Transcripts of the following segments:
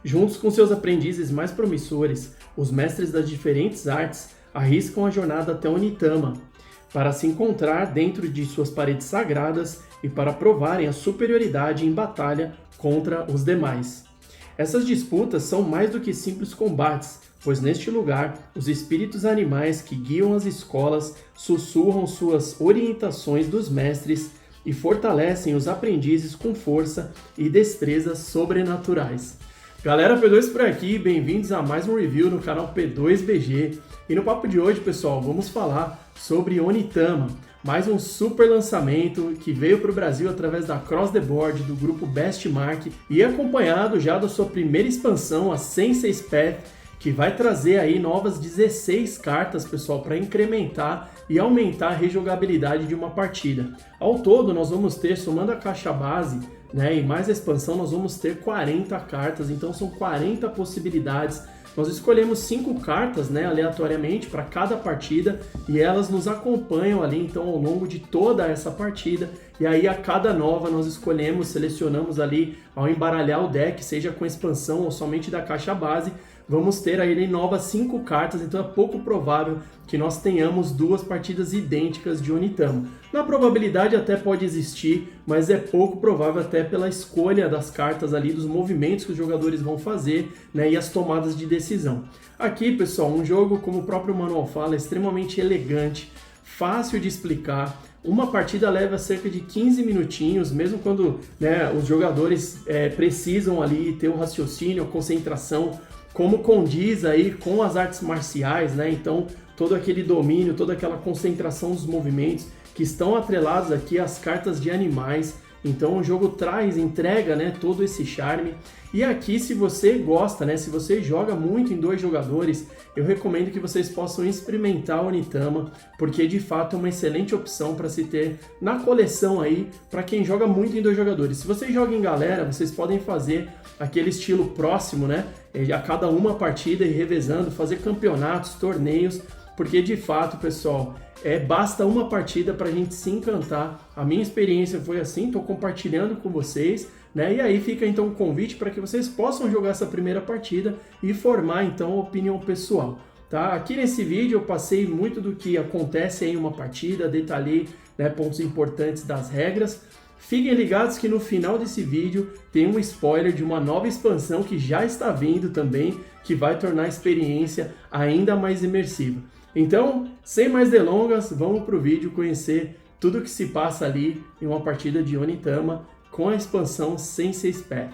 Juntos com seus aprendizes mais promissores, os mestres das diferentes artes arriscam a jornada até Onitama, para se encontrar dentro de suas paredes sagradas e para provarem a superioridade em batalha contra os demais. Essas disputas são mais do que simples combates, pois neste lugar, os espíritos animais que guiam as escolas sussurram suas orientações dos mestres e fortalecem os aprendizes com força e destrezas sobrenaturais. Galera P2 por aqui, bem-vindos a mais um review no canal P2BG. E no papo de hoje, pessoal, vamos falar sobre Onitama, mais um super lançamento que veio para o Brasil através da Cross the Board do grupo Bestmark e acompanhado já da sua primeira expansão, a Sensei's Path, que vai trazer aí novas 16 cartas, pessoal, para incrementar e aumentar a rejogabilidade de uma partida. Ao todo, nós vamos ter, somando a caixa base, né, e mais a expansão, nós vamos ter 40 cartas, então são 40 possibilidades. Nós escolhemos 5 cartas, né, aleatoriamente para cada partida e elas nos acompanham ali então ao longo de toda essa partida. E aí a cada nova nós escolhemos, selecionamos ali ao embaralhar o deck, seja com expansão ou somente da caixa base, vamos ter aí novas 5 cartas, então é pouco provável que nós tenhamos 2 partidas idênticas de Onitama. Na probabilidade até pode existir, mas é pouco provável até pela escolha das cartas ali, dos movimentos que os jogadores vão fazer, né, e as tomadas de decisão. Aqui, pessoal, um jogo, como o próprio manual fala, é extremamente elegante, fácil de explicar. Uma partida leva cerca de 15 minutinhos, mesmo quando, né, os jogadores precisam ali ter um raciocínio, concentração, como condiz aí com as artes marciais, né? Então, todo aquele domínio, toda aquela concentração dos movimentos que estão atrelados aqui às cartas de animais. Então, o jogo entrega, né, todo esse charme. E aqui, se você gosta, né, se você joga muito em 2 jogadores, eu recomendo que vocês possam experimentar o Onitama, porque de fato é uma excelente opção para se ter na coleção aí, para quem joga muito em 2 jogadores. Se você joga em galera, vocês podem fazer aquele estilo próximo, né, a cada uma partida e revezando, fazer campeonatos, torneios, porque de fato, pessoal, basta uma partida para a gente se encantar. A minha experiência foi assim, estou compartilhando com vocês, né? E aí fica então o convite para que vocês possam jogar essa primeira partida e formar então a opinião pessoal. Tá? Aqui nesse vídeo eu passei muito do que acontece em uma partida, detalhei, né, pontos importantes das regras. Fiquem ligados que no final desse vídeo tem um spoiler de uma nova expansão que já está vindo também, que vai tornar a experiência ainda mais imersiva. Então, sem mais delongas, vamos para o vídeo conhecer tudo o que se passa ali em uma partida de Onitama com a expansão Sensei's Path.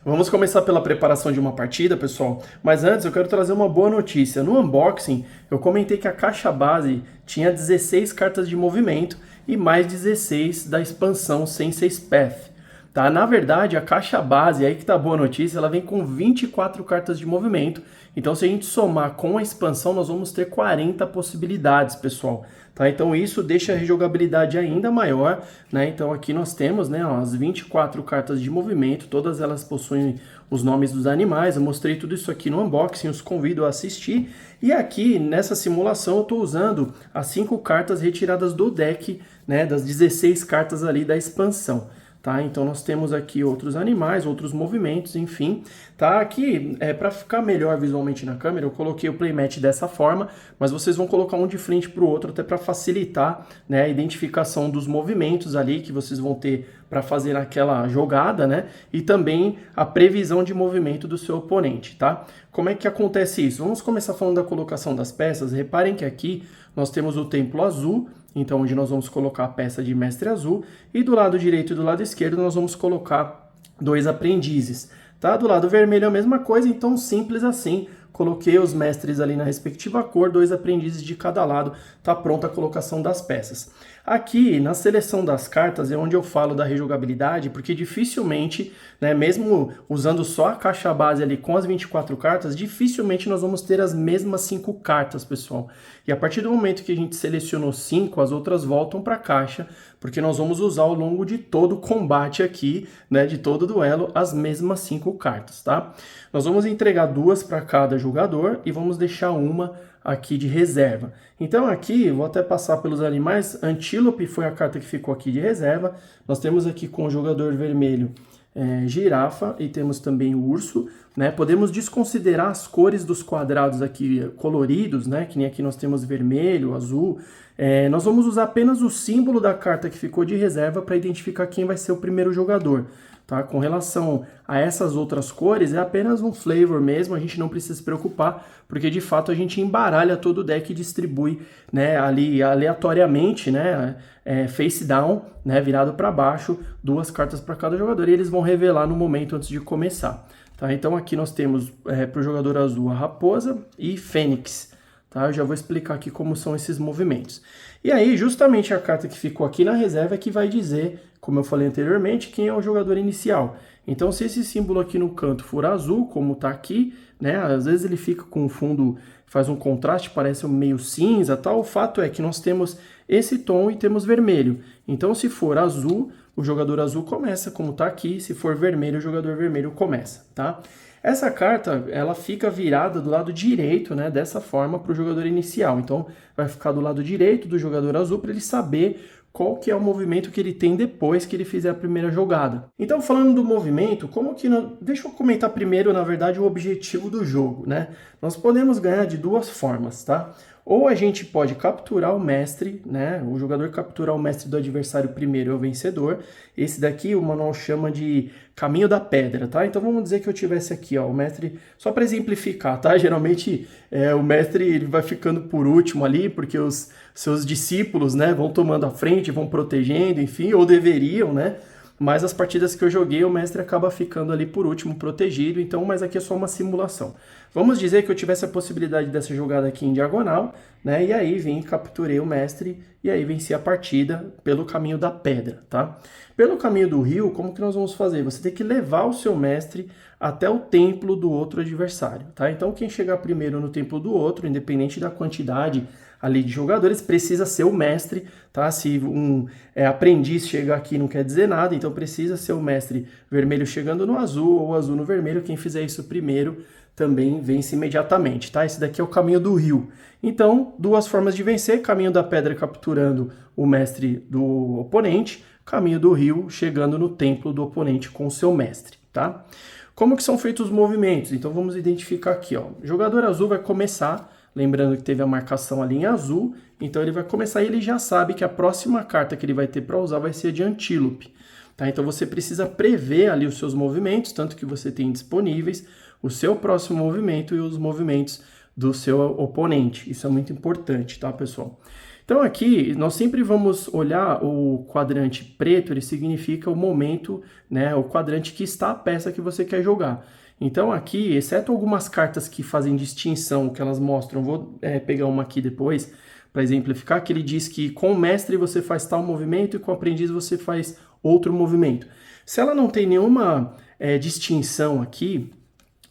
Vamos começar pela preparação de uma partida, pessoal, mas antes eu quero trazer uma boa notícia. No unboxing, eu comentei que a caixa base tinha 16 cartas de movimento e mais 16 da expansão Sensei's Path. Tá? Na verdade, a caixa base, aí que tá a boa notícia, ela vem com 24 cartas de movimento. Então, se a gente somar com a expansão, nós vamos ter 40 possibilidades, pessoal. Tá? Então, isso deixa a rejogabilidade ainda maior, né? Então, aqui nós temos, né, ó, as 24 cartas de movimento, todas elas possuem os nomes dos animais. Eu mostrei tudo isso aqui no unboxing, os convido a assistir. E aqui, nessa simulação, eu estou usando as 5 cartas retiradas do deck, né, das 16 cartas ali da expansão. Tá? Então nós temos aqui outros animais, outros movimentos, enfim. Tá? Aqui, para ficar melhor visualmente na câmera, eu coloquei o playmat dessa forma, mas vocês vão colocar um de frente para o outro, até para facilitar, né, a identificação dos movimentos ali que vocês vão ter para fazer aquela jogada, né? E também a previsão de movimento do seu oponente, tá? Como é que acontece isso? Vamos começar falando da colocação das peças. Reparem que aqui nós temos o templo azul, então onde nós vamos colocar a peça de mestre azul, e do lado direito e do lado esquerdo nós vamos colocar 2 aprendizes. Tá? Do lado vermelho a mesma coisa, então simples assim. Coloquei os mestres ali na respectiva cor, 2 aprendizes de cada lado, tá pronta a colocação das peças. Aqui, na seleção das cartas, é onde eu falo da rejogabilidade, porque dificilmente, né, mesmo usando só a caixa base ali com as 24 cartas, dificilmente nós vamos ter as mesmas 5 cartas, pessoal. E a partir do momento que a gente selecionou 5, as outras voltam para a caixa, porque nós vamos usar ao longo de todo o combate aqui, né, de todo o duelo, as mesmas 5 cartas, tá? Nós vamos entregar 2 para cada jogador e vamos deixar uma aqui de reserva. Então aqui, vou até passar pelos animais, Antílope foi a carta que ficou aqui de reserva. Nós temos aqui com o jogador vermelho girafa e temos também o urso, né? Podemos desconsiderar as cores dos quadrados aqui coloridos, né? Que nem aqui nós temos vermelho, azul. Nós vamos usar apenas o símbolo da carta que ficou de reserva para identificar quem vai ser o primeiro jogador. Tá? Com relação a essas outras cores, é apenas um flavor mesmo, a gente não precisa se preocupar, porque de fato a gente embaralha todo o deck e distribui, né, ali aleatoriamente, né, face down, né, virado para baixo, 2 cartas para cada jogador, e eles vão revelar no momento antes de começar. Tá? Então aqui nós temos para o jogador azul a raposa e fênix. Tá? Eu já vou explicar aqui como são esses movimentos. E aí, justamente a carta que ficou aqui na reserva é que vai dizer, como eu falei anteriormente, quem é o jogador inicial. Então, se esse símbolo aqui no canto for azul, como está aqui, né, às vezes ele fica com o fundo, faz um contraste, parece um meio cinza, tal. O fato é que nós temos esse tom e temos vermelho. Então, se for azul, o jogador azul começa, como está aqui. Se for vermelho, o jogador vermelho começa, tá? Essa carta, ela fica virada do lado direito, né, dessa forma para o jogador inicial. Então, vai ficar do lado direito do jogador azul para ele saber qual que é o movimento que ele tem depois que ele fizer a primeira jogada. Então, falando do movimento, deixa eu comentar primeiro, na verdade, o objetivo do jogo, né? Nós podemos ganhar de 2 formas, tá? Ou a gente pode capturar o mestre, né? O jogador capturar o mestre do adversário primeiro é o vencedor. Esse daqui o manual chama de caminho da pedra, tá? Então vamos dizer que eu tivesse aqui, ó, o mestre, só para exemplificar, tá? Geralmente o mestre ele vai ficando por último ali, porque os seus discípulos, né, vão tomando a frente, vão protegendo, enfim, ou deveriam, né? Mas as partidas que eu joguei, o mestre acaba ficando ali por último, protegido, então, mas aqui é só uma simulação. Vamos dizer que eu tivesse a possibilidade dessa jogada aqui em diagonal, né, e aí vim, capturei o mestre, e aí venci a partida pelo caminho da pedra, tá? Pelo caminho do rio, como que nós vamos fazer? Você tem que levar o seu mestre até o templo do outro adversário, tá? Então, quem chegar primeiro no templo do outro, independente da quantidade ali de jogadores, precisa ser o mestre, tá? Se um aprendiz chegar aqui não quer dizer nada, então precisa ser o mestre vermelho chegando no azul ou azul no vermelho. Quem fizer isso primeiro também vence imediatamente, tá? Esse daqui é o caminho do rio. Então, 2 formas de vencer: caminho da pedra capturando o mestre do oponente, caminho do rio chegando no templo do oponente com o seu mestre, tá? Como que são feitos os movimentos? Então vamos identificar aqui, ó. O jogador azul vai começar, lembrando que teve a marcação ali em azul, então ele vai começar e ele já sabe que a próxima carta que ele vai ter para usar vai ser a de Antílope. Tá? Então você precisa prever ali os seus movimentos, tanto que você tem disponíveis, o seu próximo movimento e os movimentos do seu oponente. Isso é muito importante, tá, pessoal? Então aqui nós sempre vamos olhar o quadrante preto, ele significa o momento, né, o quadrante que está a peça que você quer jogar. Então aqui, exceto algumas cartas que fazem distinção, que elas mostram, vou pegar uma aqui depois para exemplificar, que ele diz que com o mestre você faz tal movimento e com o aprendiz você faz outro movimento. Se ela não tem nenhuma distinção aqui,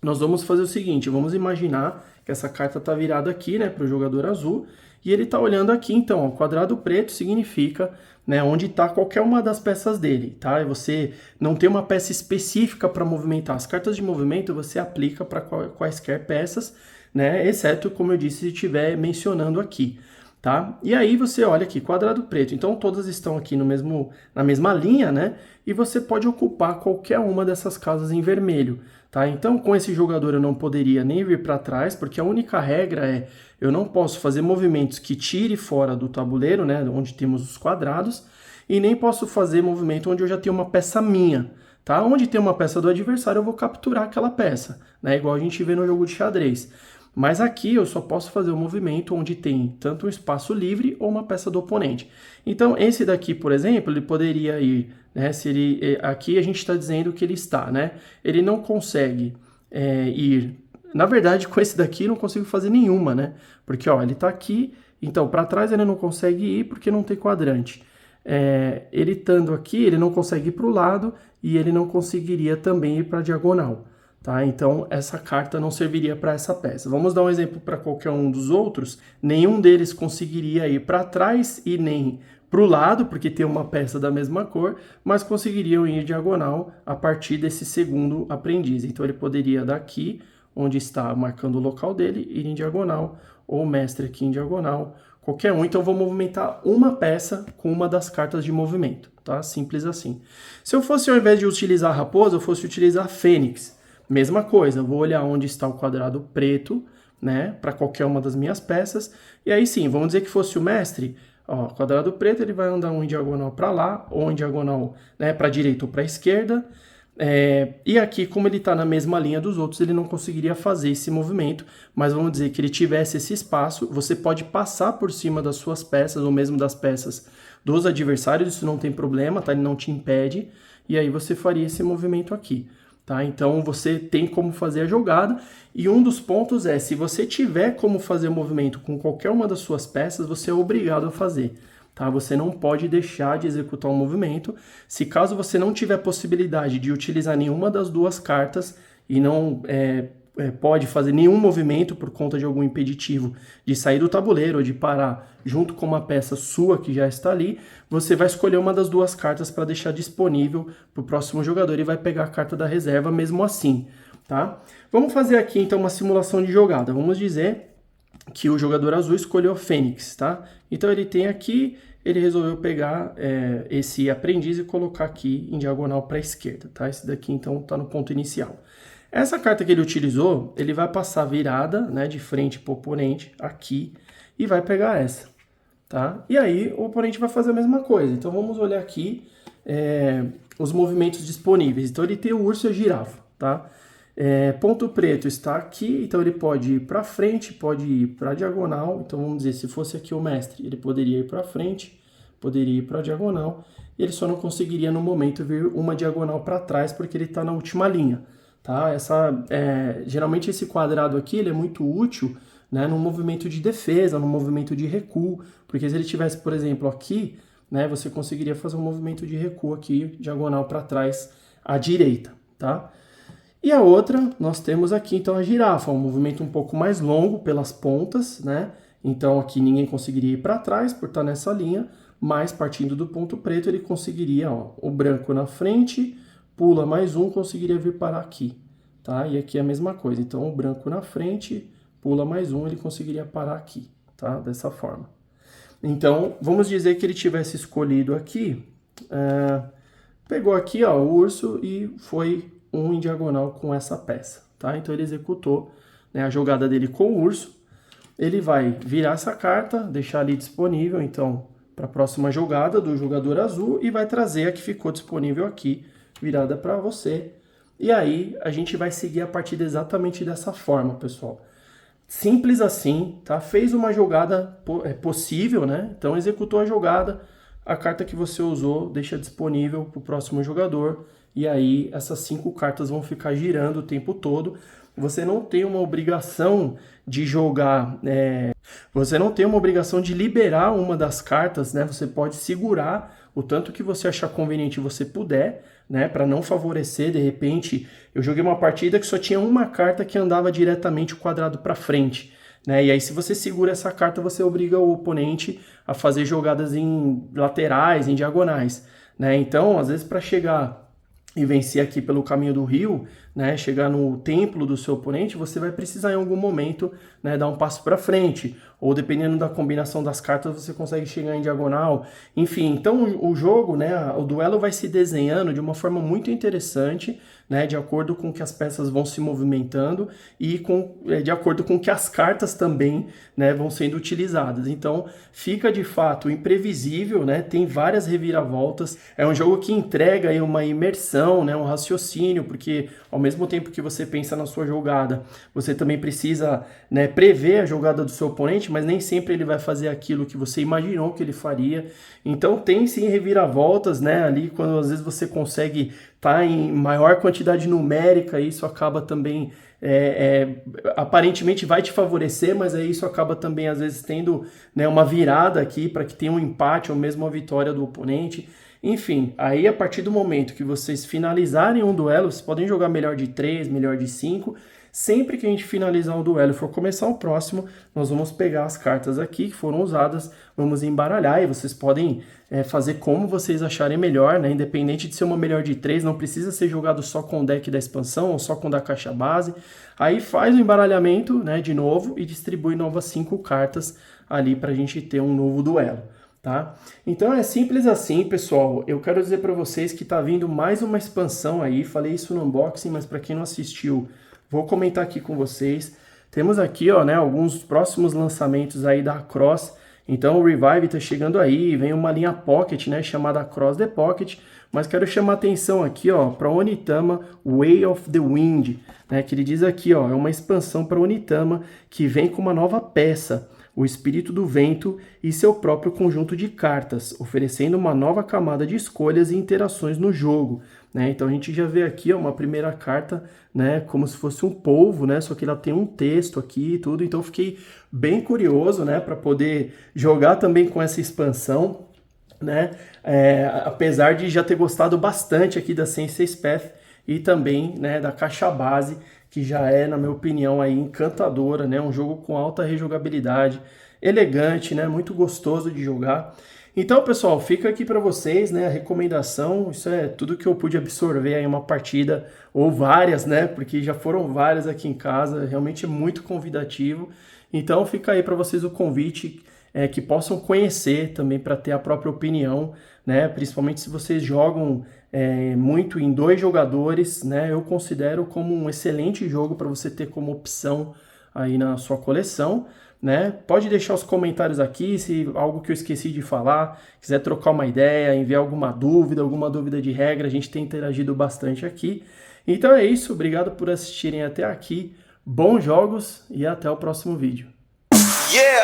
nós vamos fazer o seguinte: vamos imaginar que essa carta está virada aqui, né, para o jogador azul, e ele está olhando aqui. Então, o quadrado preto significa, né, onde está qualquer uma das peças dele, tá? E você não tem uma peça específica para movimentar. As cartas de movimento você aplica para quaisquer peças, né, exceto, como eu disse, se estiver mencionando aqui, tá? E aí você olha aqui, quadrado preto. Então, todas estão aqui na mesma linha, né? E você pode ocupar qualquer uma dessas casas em vermelho, tá? Então, com esse jogador eu não poderia nem vir para trás, porque a única regra é: eu não posso fazer movimentos que tire fora do tabuleiro, né, onde temos os quadrados, e nem posso fazer movimento onde eu já tenho uma peça minha, tá? Onde tem uma peça do adversário, eu vou capturar aquela peça, né, igual a gente vê no jogo de xadrez. Mas aqui eu só posso fazer um movimento onde tem tanto um espaço livre ou uma peça do oponente. Então, esse daqui, por exemplo, ele poderia ir, né, se ele, aqui a gente está dizendo que ele está, né? Ele não consegue ir. Na verdade, com esse daqui eu não consigo fazer nenhuma, né? Porque, ó, ele está aqui Então, para trás ele não consegue ir porque não tem quadrante. Ele estando aqui, ele não consegue ir para o lado e ele não conseguiria também ir para a diagonal. Tá? Então, essa carta não serviria para essa peça. Vamos dar um exemplo para qualquer um dos outros. Nenhum deles conseguiria ir para trás e nem para o lado, porque tem uma peça da mesma cor, mas conseguiriam ir diagonal a partir desse segundo aprendiz. Então, ele poderia daqui, onde está marcando o local dele, ir em diagonal, ou o mestre aqui em diagonal, qualquer um. Então, eu vou movimentar uma peça com uma das cartas de movimento, tá? Simples assim. Se eu fosse, ao invés de utilizar a raposa, eu fosse utilizar a fênix. Mesma coisa, eu vou olhar onde está o quadrado preto, né, para qualquer uma das minhas peças, e aí sim, vamos dizer que fosse o mestre, ó, quadrado preto, ele vai andar um em diagonal para lá, ou em diagonal, né, para a direita ou para a esquerda, e aqui, como ele está na mesma linha dos outros, ele não conseguiria fazer esse movimento, mas vamos dizer que ele tivesse esse espaço, você pode passar por cima das suas peças, ou mesmo das peças dos adversários, isso não tem problema, tá? Ele não te impede, e aí você faria esse movimento aqui. Tá? Então você tem como fazer a jogada, e um dos pontos é, se você tiver como fazer o movimento com qualquer uma das suas peças, você é obrigado a fazer. Tá? Você não pode deixar de executar um movimento. Se caso você não tiver possibilidade de utilizar nenhuma das duas cartas e não pode fazer nenhum movimento por conta de algum impeditivo de sair do tabuleiro ou de parar junto com uma peça sua que já está ali, você vai escolher uma das duas cartas para deixar disponível para o próximo jogador e vai pegar a carta da reserva mesmo assim, tá? Vamos fazer aqui então uma simulação de jogada. Vamos dizer que o jogador azul escolheu a Fênix, tá? Então ele tem aqui, ele resolveu pegar esse aprendiz e colocar aqui em diagonal para a esquerda, tá? Esse daqui então está no ponto inicial. Essa carta que ele utilizou, ele vai passar virada, né, de frente para o oponente aqui e vai pegar essa, tá? E aí o oponente vai fazer a mesma coisa. Então vamos olhar aqui os movimentos disponíveis. Então ele tem o urso e a girafa, tá? Ponto preto está aqui, então ele pode ir para frente, pode ir para a diagonal. Então vamos dizer, se fosse aqui o mestre, ele poderia ir para frente, poderia ir para a diagonal, e ele só não conseguiria no momento vir uma diagonal para trás porque ele está na última linha. Tá? Geralmente esse quadrado aqui ele é muito útil, né, no movimento de defesa, no movimento de recuo, porque se ele tivesse, por exemplo, aqui, né, você conseguiria fazer um movimento de recuo aqui, diagonal para trás, à direita. Tá? E a outra, nós temos aqui então a girafa, um movimento um pouco mais longo pelas pontas, né? Então aqui ninguém conseguiria ir para trás por estar nessa linha, mas partindo do ponto preto ele conseguiria, ó, o branco na frente, pula mais um, conseguiria vir parar aqui, tá? E aqui é a mesma coisa. Então, o branco na frente, pula mais um, ele conseguiria parar aqui, tá? Dessa forma. Então, vamos dizer que ele tivesse escolhido aqui, pegou aqui, ó, o urso e foi um em diagonal com essa peça, tá? Então, ele executou, né, a jogada dele com o urso. Ele vai virar essa carta, deixar ali disponível, então, para a próxima jogada do jogador azul e vai trazer a que ficou disponível aqui, virada para você, e aí a gente vai seguir a partida exatamente dessa forma, pessoal. Simples assim, tá? Fez uma jogada possível, né? Então executou a jogada, a carta que você usou deixa disponível para o próximo jogador, e aí essas 5 cartas vão ficar girando o tempo todo. Você não tem uma obrigação de jogar, você não tem uma obrigação de liberar uma das cartas, né? Você pode segurar o tanto que você achar conveniente você puder, né? Para não favorecer, de repente, eu joguei uma partida que só tinha uma carta que andava diretamente o quadrado para frente, né? E aí se você segura essa carta, você obriga o oponente a fazer jogadas em laterais, em diagonais, né? Então, às vezes para chegar e vencer aqui pelo caminho do rio, né, chegar no templo do seu oponente, você vai precisar em algum momento, né, dar um passo para frente, ou dependendo da combinação das cartas, você consegue chegar em diagonal. Enfim, então o jogo, né, o duelo vai se desenhando de uma forma muito interessante, né, de acordo com que as peças vão se movimentando e de acordo com que as cartas também, né, vão sendo utilizadas. Então fica de fato imprevisível, né, tem várias reviravoltas, é um jogo que entrega aí uma imersão, né, um raciocínio, porque ao mesmo tempo que você pensa na sua jogada, você também precisa, né, prever a jogada do seu oponente, mas nem sempre ele vai fazer aquilo que você imaginou que ele faria. Então tem sim reviravoltas, né, ali quando às vezes você consegue tá em maior quantidade numérica, isso acaba também, aparentemente vai te favorecer, mas aí isso acaba também às vezes tendo, né, uma virada aqui para que tenha um empate ou mesmo uma vitória do oponente. Enfim, aí a partir do momento que vocês finalizarem um duelo, vocês podem jogar melhor de 3, melhor de 5. Sempre que a gente finalizar um duelo e for começar o próximo, nós vamos pegar as cartas aqui que foram usadas, vamos embaralhar e vocês podem fazer como vocês acharem melhor, né? Independente de ser uma melhor de 3, não precisa ser jogado só com o deck da expansão ou só com o da caixa base. Aí faz o embaralhamento, né, de novo e distribui novas 5 cartas ali para a gente ter um novo duelo. Tá? Então é simples assim, pessoal. Eu quero dizer para vocês que tá vindo mais uma expansão aí. Falei isso no unboxing, mas para quem não assistiu, vou comentar aqui com vocês. Temos aqui, ó, né, alguns próximos lançamentos aí da Cross. Então o Revive tá chegando aí, vem uma linha Pocket, né, chamada Cross the Pocket. Mas quero chamar a atenção aqui, ó, para o Onitama Way of the Wind, né, que ele diz aqui, ó, é uma expansão para Onitama que vem com uma nova peça, o Espírito do Vento e seu próprio conjunto de cartas, oferecendo uma nova camada de escolhas e interações no jogo, né? Então a gente já vê aqui, ó, uma primeira carta, né, como se fosse um polvo, né? Só que ela tem um texto aqui e tudo, então eu fiquei bem curioso, né, para poder jogar também com essa expansão, né? Apesar de já ter gostado bastante aqui da Sensei's Path e também, né, da caixa base, que já é, na minha opinião, aí, encantadora, né? Um jogo com alta rejogabilidade, elegante, né? Muito gostoso de jogar. Então, pessoal, fica aqui para vocês, né, a recomendação. Isso é tudo que eu pude absorver aí em uma partida, ou várias, né? Porque já foram várias aqui em casa, realmente é muito convidativo. Então, fica aí para vocês o convite, que possam conhecer também para ter a própria opinião, né? Principalmente se vocês jogam muito em 2 jogadores, né? Eu considero como um excelente jogo para você ter como opção aí na sua coleção, né? Pode deixar os comentários aqui se algo que eu esqueci de falar, quiser trocar uma ideia, enviar alguma dúvida de regra, a gente tem interagido bastante aqui. Então é isso, obrigado por assistirem até aqui, bons jogos e até o próximo vídeo. Yeah!